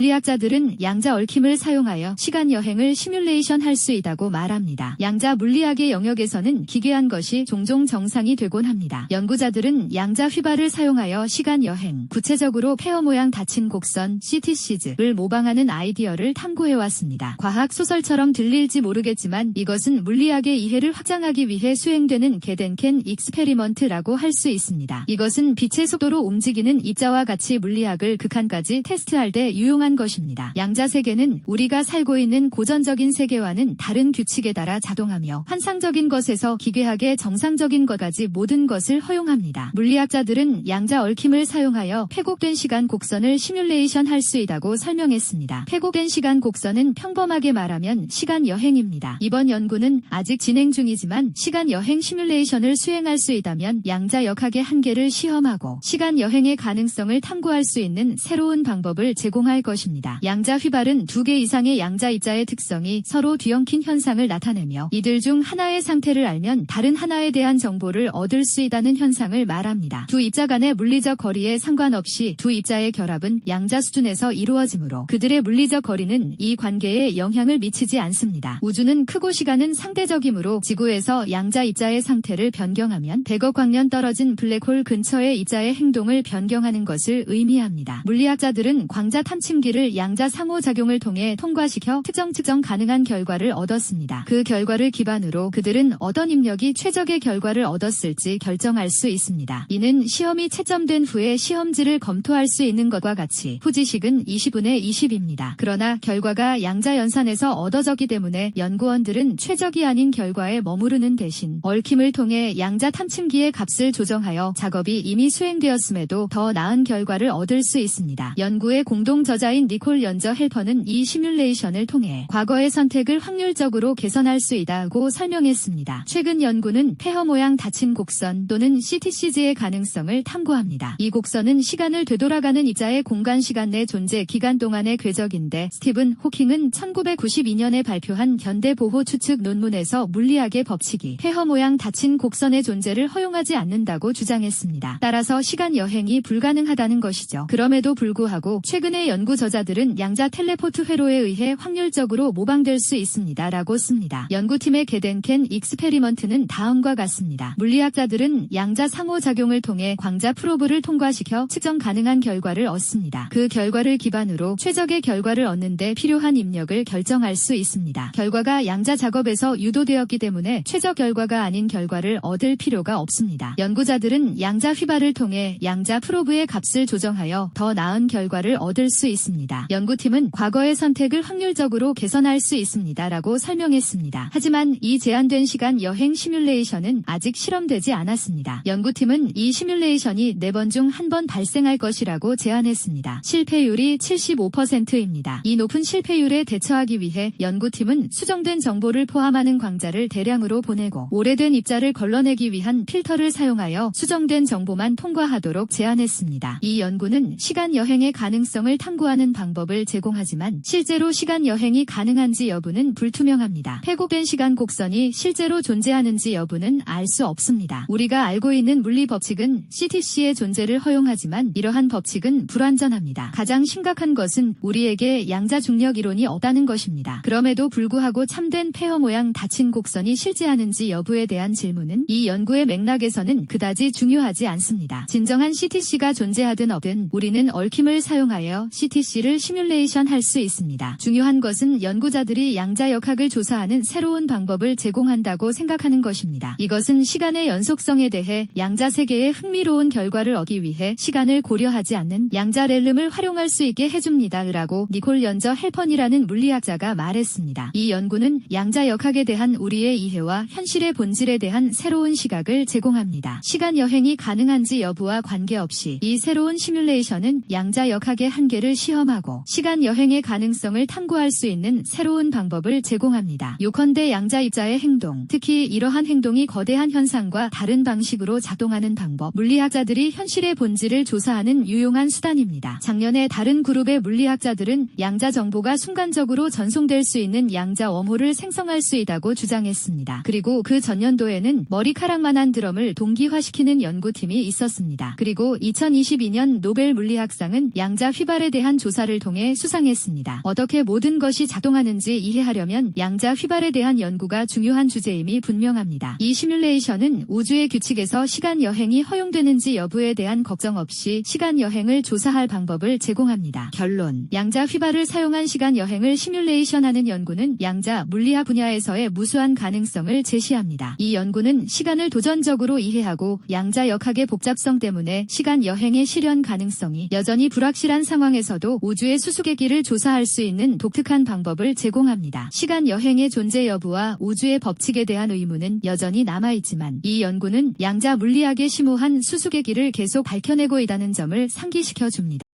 물리학자들은 양자 얽힘을 사용하여 시간 여행을 시뮬레이션 할 수 있다고 말합니다. 양자 물리학의 영역에서는 기괴한 것이 종종 정상이 되곤 합니다. 연구자들은 양자 휘발을 사용하여 시간 여행, 구체적으로 폐허 모양 닫힌 곡선 CTC를 모방하는 아이디어를 탐구해왔습니다. 과학 소설처럼 들릴지 모르겠지만 이것은 물리학의 이해를 확장하기 위해 수행되는 게덴켄 익스페리먼트라고 할 수 있습니다. 이것은 빛의 속도로 움직이는 입자와 같이 물리학을 극한까지 테스트할 때 유용한 것입니다. 양자 세계는 우리가 살고 있는 고전적인 세계와는 다른 규칙에 따라 작동하며 환상적인 것에서 기괴하게 정상적인 것까지 모든 것을 허용합니다. 물리학자들은 양자 얽힘을 사용하여 폐곡된 시간 곡선을 시뮬레이션 할 수 있다고 설명했습니다. 폐곡된 시간 곡선은 평범하게 말하면 시간 여행입니다. 이번 연구는 아직 진행 중이지만 시간 여행 시뮬레이션을 수행할 수 있다면 양자 역학의 한계를 시험하고 시간 여행의 가능성을 탐구할 수 있는 새로운 방법을 제공할 것입니다. 양자 휘발은 2개 이상의 양자 입자의 특성이 서로 뒤엉킨 현상을 나타내며 이들 중 하나의 상태를 알면 다른 하나에 대한 정보를 얻을 수 있다는 현상을 말합니다. 두 입자 간의 물리적 거리에 상관없이 두 입자의 결합은 양자 수준에서 이루어지므로 그들의 물리적 거리는 이 관계에 영향을 미치지 않습니다. 우주는 크고 시간은 상대적이므로 지구에서 양자 입자의 상태를 변경하면 100억 광년 떨어진 블랙홀 근처의 입자의 행동을 변경하는 것을 의미합니다. 물리학자들은 광자 탐침기를 양자 상호작용을 통해 통과시켜 측정 가능한 결과를 얻었습니다. 그 결과를 기반으로 그들은 어떤 입력이 최적의 결과를 얻었을지 결정할 수 있습니다. 이는 시험이 채점된 후에 시험지를 검토할 수 있는 것과 같이 후지식은 20분의 20입니다. 그러나 결과가 양자 연산에서 얻어졌기 때문에 연구원들은 최적이 아닌 결과에 머무르는 대신 얽힘을 통해 양자 탐침기의 값을 조정하여 작업이 이미 수행되었음에도 더 나은 결과를 얻을 수 있습니다. 연구의 공동 저자인 니콜 연저 헬퍼는 이 시뮬레이션을 통해 과거의 선택을 확률적으로 개선할 수 있다고 설명했습니다. 최근 연구는 폐허 모양 닫힌 곡선 또는 CTCG의 가능성을 탐구합니다. 이 곡선은 시간을 되돌아가는 입자의 공간-시간 내 존재 기간 동안의 궤적인데 스티븐 호킹은 1992년에 발표한 현대 보호 추측 논문에서 물리학의 법칙이 폐허 모양 닫힌 곡선의 존재를 허용하지 않는다고 주장했습니다. 따라서 시간 여행이 불가능하다는 것이죠. 그럼에도 불구하고 최근의 연구 저자들은 양자 텔레포트 회로에 의해 확률적으로 모방될 수 있습니다. 라고 씁니다. 연구팀의 게덴켄 익스페리먼트는 다음과 같습니다. 물리학자들은 양자 상호작용을 통해 광자 프로브를 통과시켜 측정 가능한 결과를 얻습니다. 그 결과를 기반으로 최적의 결과를 얻는 데 필요한 입력을 결정할 수 있습니다. 결과가 양자 작업에서 유도되었기 때문에 최적 결과가 아닌 결과를 얻을 필요가 없습니다. 연구자들은 양자 휘발을 통해 양자 프로브의 값을 조정하여 더 나은 결과를 얻을 수 있습니다. 연구팀은 과거의 선택을 확률적으로 개선할 수 있습니다. 라고 설명했습니다. 하지만 이 제한된 시간 여행 시뮬레이션은 아직 실험되지 않았습니다. 연구팀은 이 시뮬레이션이 4번 중 1번 발생할 것이라고 제안했습니다. 실패율이 75%입니다. 이 높은 실패율에 대처하기 위해 연구팀은 수정된 정보를 포함하는 광자를 대량으로 보내고 오래된 입자를 걸러내기 위한 필터를 사용하여 수정된 정보만 통과하도록 제안했습니다. 이 연구는 시간 여행의 가능성을 탐구하는 방법을 제공하지만 실제로 시간 여행이 가능한지 여부는 불투명합니다. 폐곡된 시간 곡선이 실제로 존재하는지 여부는 알 수 없습니다. 우리가 알고 있는 물리 법칙은 CTC의 존재를 허용하지만 이러한 법칙은 불완전합니다. 가장 심각한 것은 우리에게 양자 중력 이론이 없다는 것입니다. 그럼에도 불구하고 참된 폐허 모양 닫힌 곡선이 실제하는지 여부에 대한 질문은 이 연구의 맥락에서는 그다지 중요하지 않습니다. 진정한 CTC가 존재하든 없든 우리는 얽힘을 사용하여 CTC를 시뮬레이션 할 수 있습니다. 중요한 것은 연구자들이 양자 역학을 조사하는 새로운 방법을 제공한다고 생각하는 것입니다. 이것은 시간의 연속성에 대해 양자 세계의 흥미로운 결과를 얻기 위해 시간을 고려하지 않는 양자 렐름을 활용할 수 있게 해줍니다. 라고 니콜 연저 헬펀이라는 물리학자가 말했습니다. 이 연구는 양자 역학에 대한 우리의 이해와 현실의 본질에 대한 새로운 시각을 제공합니다. 시간 여행이 가능한지 여부와 관계없이 이 새로운 시뮬레이션은 양자 역학의 한계를 시험하고 시간 여행의 가능성을 탐구할 수 있는 새로운 방법을 제공합니다. 요컨대 양자 입자의 행동, 특히 이러한 행동이 거대한 현상과 다른 방식으로 작동하는 방법, 물리학자들이 현실의 본질을 조사하는 유용한 수단입니다. 작년에 다른 그룹의 물리학자들은 양자 정보가 순간적으로 전송될 수 있는 양자 웜홀을 생성할 수 있다고 주장했습니다. 그리고 그 전년도에는 머리카락만한 드럼을 동기화시키는 연구팀이 있었습니다. 그리고 2022년 노벨 물리학상은 양자 휘발에 대한 조사 조사를 통해 수상했습니다. 어떻게 모든 것이 작동하는지 이해하려면 양자 휘발에 대한 연구가 중요한 주제임이 분명합니다. 이 시뮬레이션은 우주의 규칙에서 시간 여행이 허용되는지 여부에 대한 걱정 없이 시간 여행을 조사할 방법을 제공합니다. 결론. 양자 휘발을 사용한 시간 여행을 시뮬레이션하는 연구는 양자 물리학 분야에서의 무수한 가능성을 제시합니다. 이 연구는 시간을 도전적으로 이해하고 양자 역학의 복잡성 때문에 시간 여행의 실현 가능성이 여전히 불확실한 상황에서도 우주의 수수의 길을 조사할 수 있는 독특한 방법을 제공합니다. 시간 여행의 존재 여부와 우주의 법칙에 대한 의문은 여전히 남아있지만 이 연구는 양자 물리학의 심오한 수수의 길을 계속 밝혀내고 있다는 점을 상기시켜 줍니다.